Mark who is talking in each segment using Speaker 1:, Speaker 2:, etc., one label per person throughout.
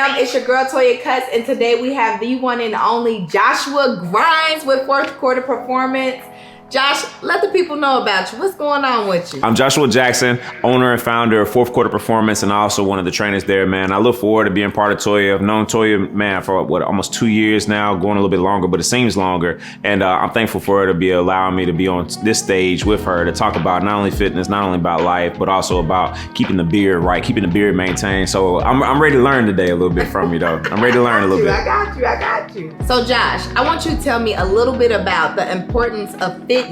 Speaker 1: fam? It's your girl Toya Cuts, and today we have the one and only Joshua Grimes with Fourth Quarter Performance. Josh, let the people know about you. What's going on with you?
Speaker 2: I'm Joshua Jackson, owner and founder of Fourth Quarter Performance, and also one of the trainers there, man. I look forward to being part of Toya. I've known Toya, man, for almost 2 years now, going a little bit longer, but it seems longer. And I'm thankful for her to be allowing me to be on this stage with her to talk about not only fitness, not only about life, but also about keeping the beard right, keeping the beard maintained. So I'm ready to learn today a little bit from you, though. I'm ready to learn a little bit.
Speaker 1: I got you. So, Josh, I want you to tell me a little bit about the importance of fitness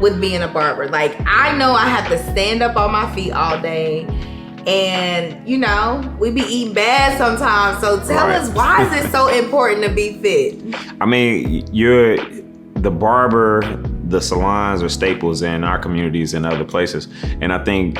Speaker 1: with being a barber. Like, I know I have to stand up on my feet all day, and you know, we be eating bad sometimes. So tell us, why is it so important to be fit?
Speaker 2: I mean, you're the barber, the salons are staples in our communities and other places, and I think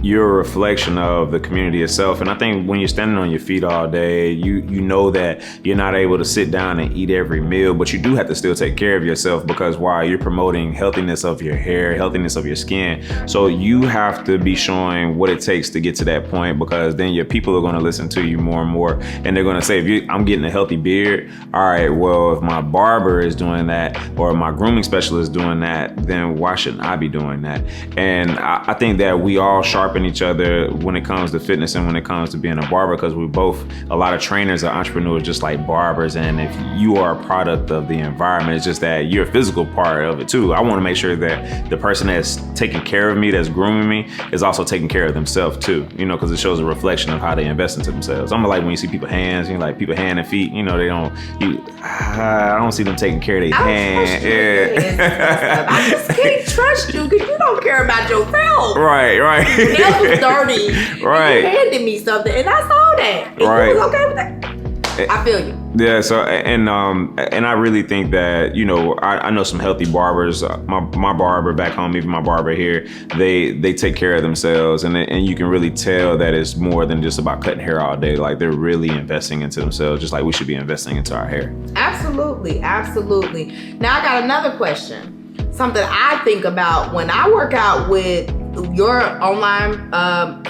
Speaker 2: you're a reflection of the community itself. And I think when you're standing on your feet all day, you know that you're not able to sit down and eat every meal, but you do have to still take care of yourself, because while you're promoting healthiness of your hair, healthiness of your skin, so you have to be showing what it takes to get to that point, because then your people are going to listen to you more and more, and they're going to say, I'm getting a healthy beard, all right, well, if my barber is doing that or my grooming specialist is doing that, then why shouldn't I be doing that? And I think that we all sharpen each other when it comes to fitness and when it comes to being a barber, because we're both, a lot of trainers are entrepreneurs just like barbers, and if you are a product of the environment, it's just that you're a physical part of it too. I want to make sure that the person that's taking care of me, that's grooming me, is also taking care of themselves too, you know, because it shows a reflection of how they invest into themselves. I'm like, when you see people's hands, you know, like people hand and feet, you know, I don't see them taking care of their hands.
Speaker 1: Yeah. I just can't trust you because you don't care about yourself.
Speaker 2: Right.
Speaker 1: Nails was dirty.
Speaker 2: Right.
Speaker 1: You handed me something, and I saw that. And
Speaker 2: right.
Speaker 1: You was okay with that. I feel you.
Speaker 2: Yeah. So and I really think that, you know, I know some healthy barbers. My barber back home, even my barber here, they take care of themselves, and you can really tell that it's more than just about cutting hair all day. Like, they're really investing into themselves, just like we should be investing into our hair. Absolutely.
Speaker 1: Now I got another question. Something I think about when I work out with your online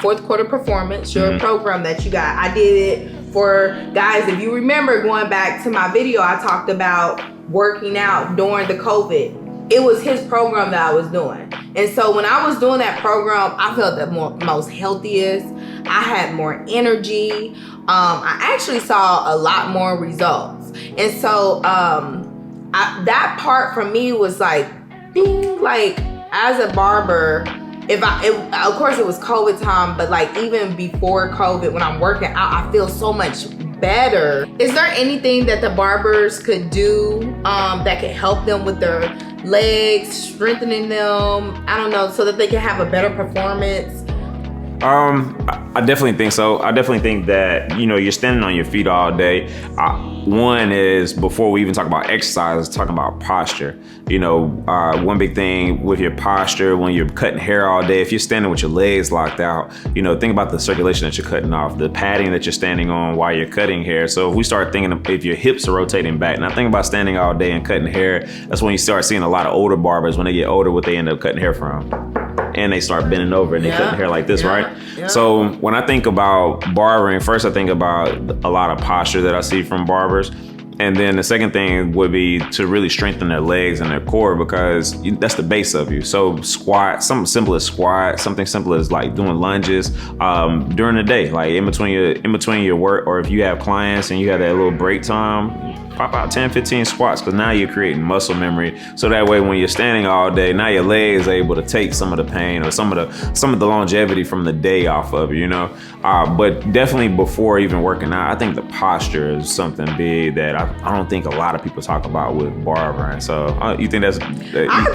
Speaker 1: Fourth Quarter Performance, your program that you got. I did it for guys. If you remember, going back to my video, I talked about working out during the COVID. It was his program that I was doing. And so when I was doing that program, I felt the most healthiest. I had more energy. I actually saw a lot more results. And so that part for me was like, ding, like, as a barber, of course it was COVID time, but like even before COVID, when I'm working out, I feel so much better. Is there anything that the barbers could do that could help them with their legs, strengthening them, I don't know, so that they can have a better performance?
Speaker 2: I definitely think so. I definitely think that, you know, you're standing on your feet all day. One is, before we even talk about exercise, talking about posture. You know, one big thing with your posture when you're cutting hair all day, if you're standing with your legs locked out, you know, think about the circulation that you're cutting off, the padding that you're standing on while you're cutting hair. So if we start thinking of if your hips are rotating back, now think about standing all day and cutting hair. That's when you start seeing a lot of older barbers, when they get older, what they end up cutting hair from. And they start bending over and they cut the hair like this, right? Yeah. So when I think about barbering, first I think about a lot of posture that I see from barbers. And then the second thing would be to really strengthen their legs and their core, because that's the base of you. So squat, something simple as squat, something simple as like doing lunges during the day, like in between your work, or if you have clients and you have that little break time, pop out 10, 15 squats, because now you're creating muscle memory. So that way, when you're standing all day, now your legs are able to take some of the pain or some of the longevity from the day off of you, you know? But definitely before even working out, I think the posture is something big that I don't think a lot of people talk about with barbering. So you think that's,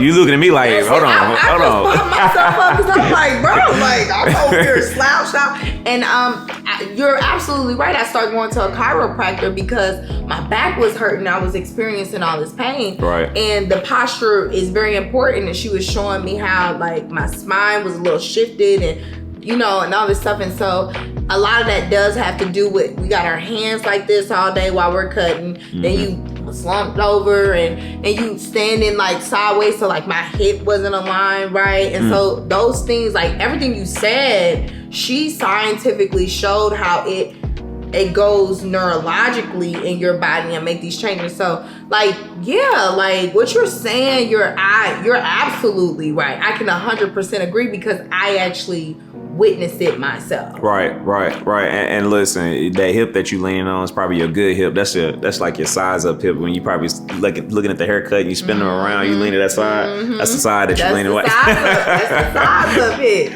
Speaker 2: you looking at me like, hold on.
Speaker 1: I just myself up because I'm like, bro, like, I'm over here slouched out. And you're absolutely right. I started going to a chiropractor because my back was hurting. I was experiencing all this pain.
Speaker 2: Right.
Speaker 1: And the posture is very important. And she was showing me how, like, my spine was a little shifted and, you know, and all this stuff. And so a lot of that does have to do with, we got our hands like this all day while we're cutting. Then you slumped over and you standing like sideways, so like my hip wasn't aligned right. And so those things, like everything you said, she scientifically showed how it it goes neurologically in your body and make these changes. So like, yeah, like what you're saying, you're absolutely right. I can 100% agree because I actually witnessed it myself.
Speaker 2: Right. And listen, that hip that you leaning on is probably a good hip. That's like your size up hip when you probably looking at the haircut and you spin them around, you lean to that side. That's the side that you're leaning away.
Speaker 1: That's the size of it.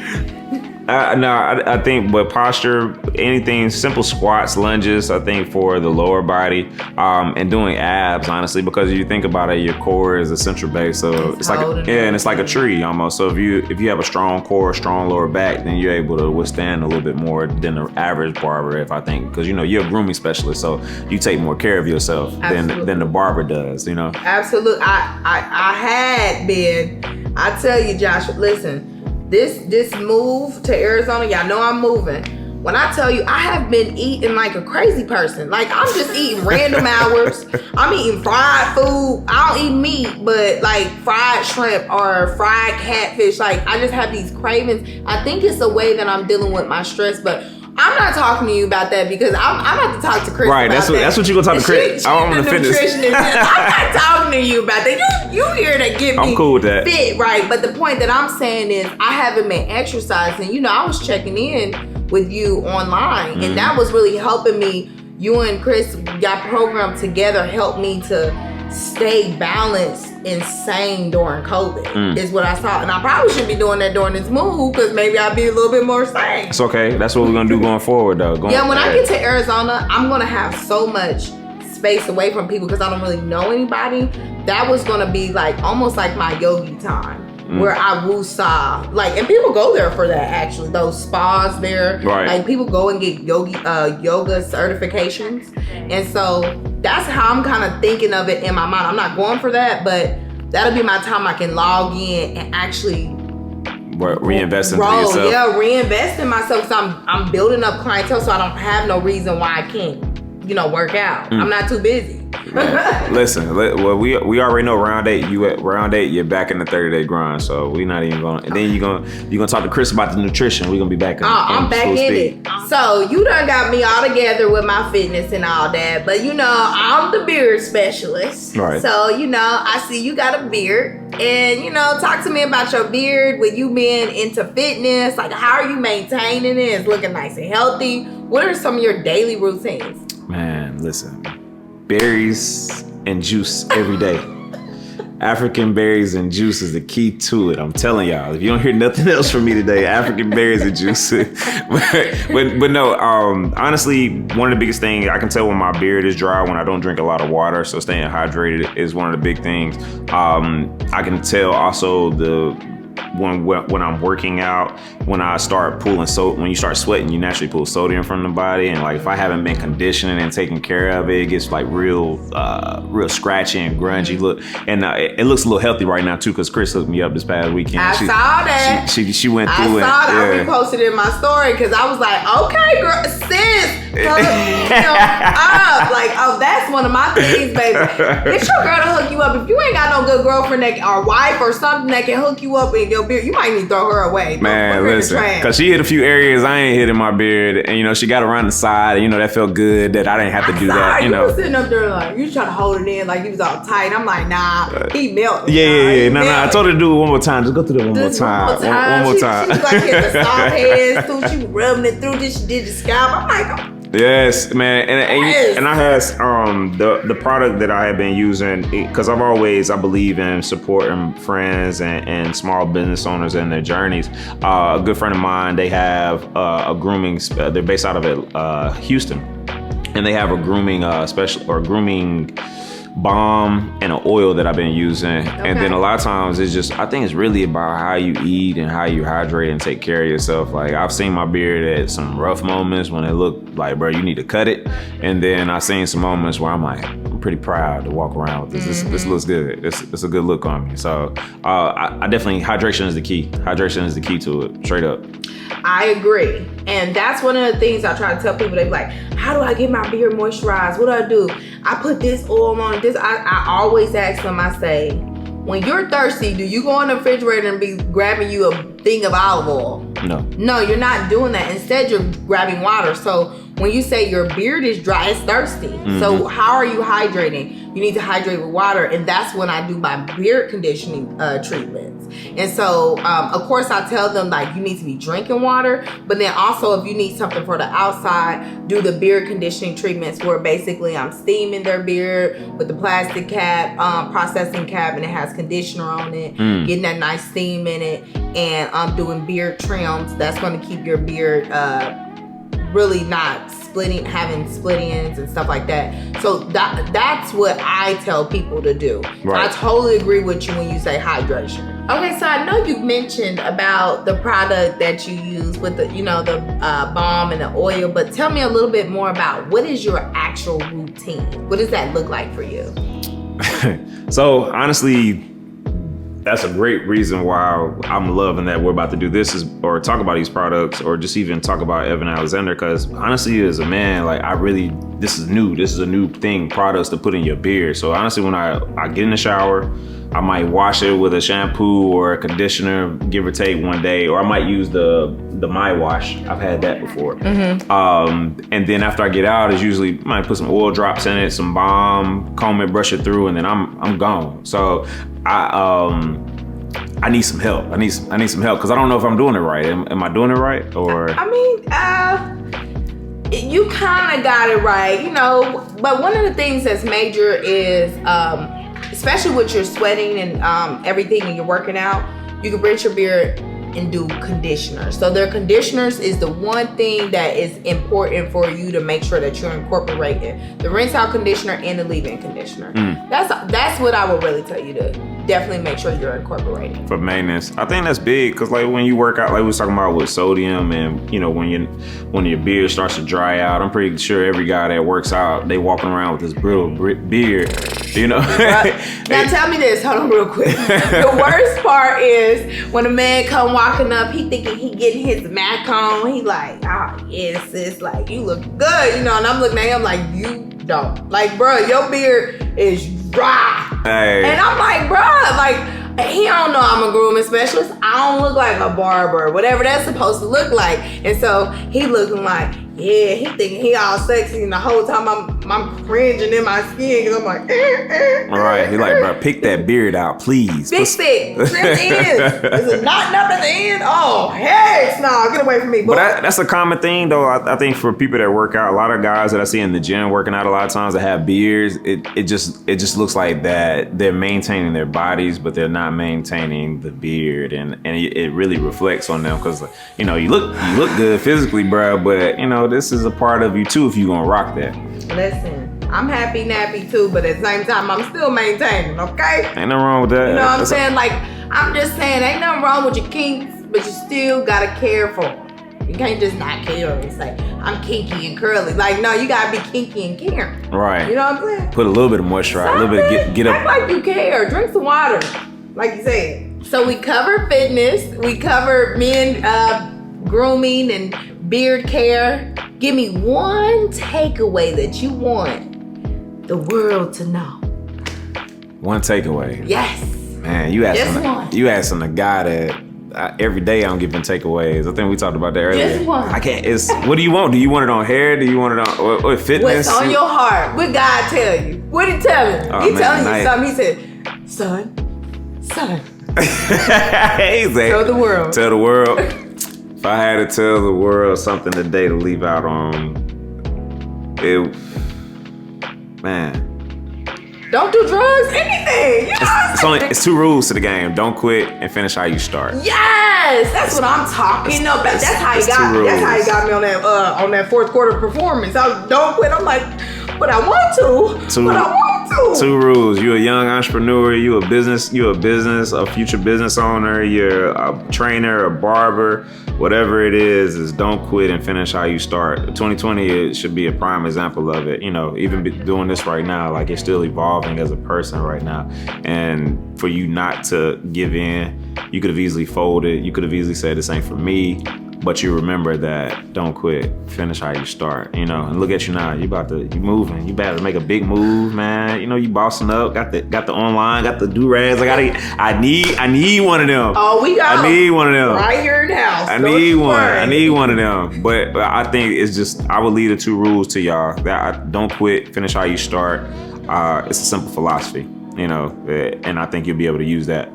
Speaker 2: I think, but posture, anything, simple squats, lunges, I think for the lower body, and doing abs, honestly, because if you think about it, your core is the central base, so it's like and it's like a tree almost. So if you have a strong core, strong lower back, then you're able to withstand a little bit more than the average barber, if I think, because you're a grooming specialist, so you take more care of yourself than the barber does,
Speaker 1: Absolutely. I had been. I tell you, Josh, listen. This move to Arizona, y'all know I'm moving. When I tell you, I have been eating like a crazy person. Like, I'm just eating random hours. I'm eating fried food. I don't eat meat, but like fried shrimp or fried catfish. Like, I just have these cravings. I think it's the way that I'm dealing with my stress, but I'm not talking to you about that because I'm about to talk to Chris.
Speaker 2: Right,
Speaker 1: about
Speaker 2: that's what you gonna talk to Chris.
Speaker 1: I'm the nutritionist. I'm not talking to you about that. You here to get me
Speaker 2: cool with that.
Speaker 1: Fit, right? But the point that I'm saying is I haven't been exercising. I was checking in with you online, and that was really helping me. You and Chris got programmed together, helped me to stay balanced and sane during COVID is what I saw. And I probably should be doing that during this move because maybe I'll be a little bit more sane.
Speaker 2: It's okay. That's what we're going to do going forward, though.
Speaker 1: When I get to Arizona, I'm going to have so much space away from people because I don't really know anybody. That was going to be like almost like my yogi time. Where I woo-saw, like, and people go there for that, actually, those spas there.
Speaker 2: Right.
Speaker 1: Like, people go and get yoga certifications. And so that's how I'm kind of thinking of it in my mind. I'm not going for that, but that'll be my time I can log in and actually
Speaker 2: reinvest into yourself.
Speaker 1: Yeah, reinvest in myself. So I'm building up clientele, so I don't have no reason why I can't, work out. I'm not too busy.
Speaker 2: Listen, well, we already know round 8. You're back in the 30-day grind, so we're not even going. And then you're gonna talk to Chris about the nutrition. We're gonna be back.
Speaker 1: I'm back in it. So you done got me all together with my fitness and all that, but I'm the beard specialist.
Speaker 2: Right.
Speaker 1: So I see you got a beard, and talk to me about your beard. With you being into fitness, like how are you maintaining it? It's looking nice and healthy. What are some of your daily routines?
Speaker 2: Man, listen. Berries and juice every day. African berries and juice is the key to it. I'm telling y'all. If you don't hear nothing else from me today, African berries and juice. but no, honestly, one of the biggest things I can tell when my beard is dry when I don't drink a lot of water. So staying hydrated is one of the big things. I can tell also when I'm working out, when I start pulling when you start sweating, you naturally pull sodium from the body, and like if I haven't been conditioning and taking care of it, it gets like real scratchy and grungy look, and it looks a little healthy right now too because Chris hooked me up this past weekend.
Speaker 1: I saw that.
Speaker 2: She went through it.
Speaker 1: I saw that. I reposted it in my story because I was like, okay, girl, sis, up. Like, oh, that's one of my things, baby. Get your girl to hook you up. If you ain't got no good girlfriend or wife or something that can hook you up in your beard, you might need to throw her away.
Speaker 2: Man, listen, because she hit a few areas I ain't hit in my beard, and she got around the side, and that felt good that I didn't have to do that.
Speaker 1: You was sitting up there like you trying to hold it in, like you was all tight. I'm like, nah, he melted.
Speaker 2: Yeah. No, I told her to do it one more time. Just go through that one more time. One more time.
Speaker 1: She was like hitting the soft heads too. She was rubbing it through. She did the scalp. I'm like,
Speaker 2: yes, man, and I had the product that I have been using because I believe in supporting friends and small business owners in their journeys. A good friend of mine, they have a grooming. They're based out of Houston, and they have a grooming grooming balm and an oil that I've been using. Okay. And then a lot of times I think it's really about how you eat and how you hydrate and take care of yourself. Like I've seen my beard at some rough moments when it looked like, bro, you need to cut it. And then I've seen some moments where I'm like, I'm pretty proud to walk around with this. This looks good. It's a good look on me. So I definitely, hydration is the key. Hydration is the key to it, straight up.
Speaker 1: I agree. And that's one of the things I try to tell people. They be like, how do I get my beard moisturized? What do I do? I put this oil on this. I always ask them, I say, when you're thirsty, do you go in the refrigerator and be grabbing you a thing of olive oil?
Speaker 2: No.
Speaker 1: No, you're not doing that. Instead, you're grabbing water. So when you say your beard is dry, it's thirsty. So how are you hydrating? You need to hydrate with water, and that's when I do my beard conditioning treatments. And so, of course, I tell them like you need to be drinking water, but then also if you need something for the outside, do the beard conditioning treatments where basically I'm steaming their beard with the plastic cap, processing cap, and it has conditioner on it, getting that nice steam in it, and I'm doing beard trims. That's going to keep your beard really not having split ends and stuff like that. So that's what I tell people to do.
Speaker 2: Right.
Speaker 1: I totally agree with you when you say hydration. Okay, so I know you mentioned about the product that you use with the, the balm and the oil, but tell me a little bit more about what is your actual routine? What does that look like for you?
Speaker 2: So honestly, that's a great reason why I'm loving that we're about to do this or talk about these products or just even talk about Evan Alexander. Because honestly, as a man, like this is new. This is a new thing, products to put in your beard. So honestly, when I get in the shower, I might wash it with a shampoo or a conditioner, give or take one day, or I might use the My Wash. I've had that before. And then after I get out, it's usually I might put some oil drops in it, some balm, comb it, brush it through, and then I'm gone. So I need some help. I need some help because I don't know if I'm doing it right. Am I doing it right? Or
Speaker 1: I mean, you kind of got it right, But one of the things that's major is, especially with your sweating and everything, and you're working out, you can rinse your beard and do conditioner. So their conditioners is the one thing that is important for you to make sure that you're incorporating the rinse out conditioner and the leave-in conditioner. That's what I would really tell you to definitely make sure you're incorporating.
Speaker 2: For maintenance, I think that's big because like when you work out, like we was talking about with sodium and when your beard starts to dry out, I'm pretty sure every guy that works out, they walking around with this brittle beard,
Speaker 1: Now tell me this, hold on real quick. The worst part is when a man come walking up, he thinking he getting his Mac on, he like, yes, sis, like you look good, and I'm looking at him like, you don't. Like, bro, your beard is dry.
Speaker 2: Hey.
Speaker 1: And I'm like, bro, like, he don't know I'm a grooming specialist. I don't look like a barber, whatever that's supposed to look like. And so he looking like, yeah, he thinking he all sexy, and the whole time I'm cringing in my skin because I'm like,
Speaker 2: All right, he like, bro, pick that beard out, please.
Speaker 1: Big stick, trim the ends. There's a knot up at the end. Oh, heck no, get away from me, boy.
Speaker 2: But that's a common thing, though. I think for people that work out, a lot of guys that I see in the gym working out a lot of times that have beards, it just looks like that they're maintaining their bodies, but they're not maintaining the beard, and it really reflects on them because you look good physically, bro, but this is a part of you too if you're gonna rock that.
Speaker 1: Listen, I'm happy nappy too, but at the same time, I'm still maintaining, okay?
Speaker 2: Ain't nothing wrong with that.
Speaker 1: You know what I'm saying? Like, I'm just saying, ain't nothing wrong with your kinks, but you still gotta care for them. You can't just not care and say, I'm kinky and curly. Like, no, you gotta be kinky and caring.
Speaker 2: Right.
Speaker 1: You know what I'm saying?
Speaker 2: Put a little bit of moisturizer, a little bit, get up.
Speaker 1: Act like you care. Drink some water, like you said. So we covered fitness. We covered men grooming and beard care. Give me one takeaway that you want the world to know.
Speaker 2: One takeaway.
Speaker 1: Yes.
Speaker 2: Man, you asking a guy that every day I'm giving takeaways. I think we talked about that earlier.
Speaker 1: Just one.
Speaker 2: What do you want? Do you want it on hair? Do you want it on what fitness?
Speaker 1: What's on your heart? What God tell you? What he tell you?
Speaker 2: Oh,
Speaker 1: He telling you something. He said, son. Tell the world.
Speaker 2: Tell the world. If I had to tell the world something today to leave out on,
Speaker 1: don't do drugs, anything.
Speaker 2: It's two rules to the game. Don't quit and finish how you start.
Speaker 1: Yes, that's what I'm talking about. That's how he got me. That's how he got me on that fourth quarter performance. Don't quit. I'm like, but I want to.
Speaker 2: Two rules. You're a young entrepreneur. You're a future business owner. You're a trainer, a barber, whatever it is don't quit and finish how you start. 2020 it should be a prime example of it. Even doing this right now, like you're still evolving as a person right now. And for you not to give in, you could have easily folded. You could have easily said, this ain't for me. But you remember that don't quit, finish how you start, you know. And look at you now, you moving. You about to make a big move, man. You know, you bossing up, got the online, got the do-rags. I need one of them.
Speaker 1: Oh, we got
Speaker 2: I need one of them.
Speaker 1: right here in the house.
Speaker 2: I need one of them. But I think it's just, I would leave the 2 rules to y'all. That don't quit, finish how you start. It's a simple philosophy, you know, and I think you'll be able to use that.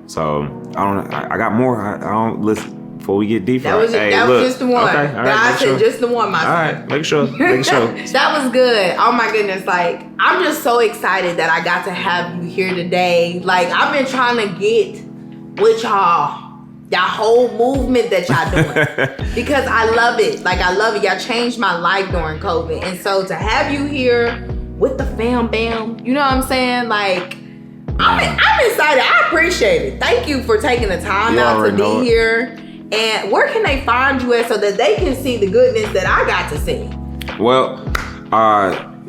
Speaker 2: So I got more. I don't listen. Before we get deeper,
Speaker 1: that was just the one.
Speaker 2: Okay, all right,
Speaker 1: I said just the one, my son.
Speaker 2: All right, make sure.
Speaker 1: That was good. Oh my goodness, like I'm just so excited that I got to have you here today. Like I've been trying to get with y'all whole movement that y'all doing because I love it. Like I love it. Y'all changed my life during COVID, and so to have you here with the fam bam, you know what I'm saying? Like I'm excited. I appreciate it. Thank you for taking the time out to be here. And where can they find you at so that they can see the goodness that I got to see?
Speaker 2: Well,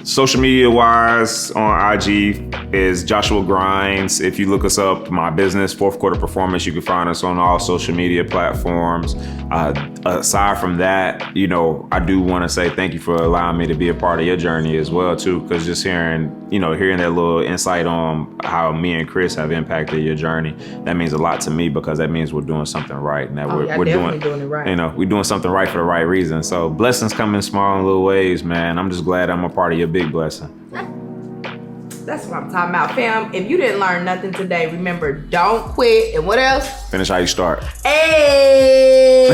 Speaker 2: social media wise on IG is Joshua Grimes. If you look us up, my business, Fourth Quarter Performance, you can find us on all social media platforms. Aside from that, you know, I do want to say thank you for allowing me to be a part of your journey as well too, because just hearing that little insight on how me and Chris have impacted your journey, that means a lot to me because that means we're doing something right, and that we're doing it right. You know, we're doing something right for the right reason. So blessings come in small and little ways, man. I'm just glad I'm a part of your big blessing.
Speaker 1: That's what I'm talking about, fam. If you didn't learn nothing today, remember, don't quit. And what else?
Speaker 2: Finish how you start.
Speaker 1: Hey.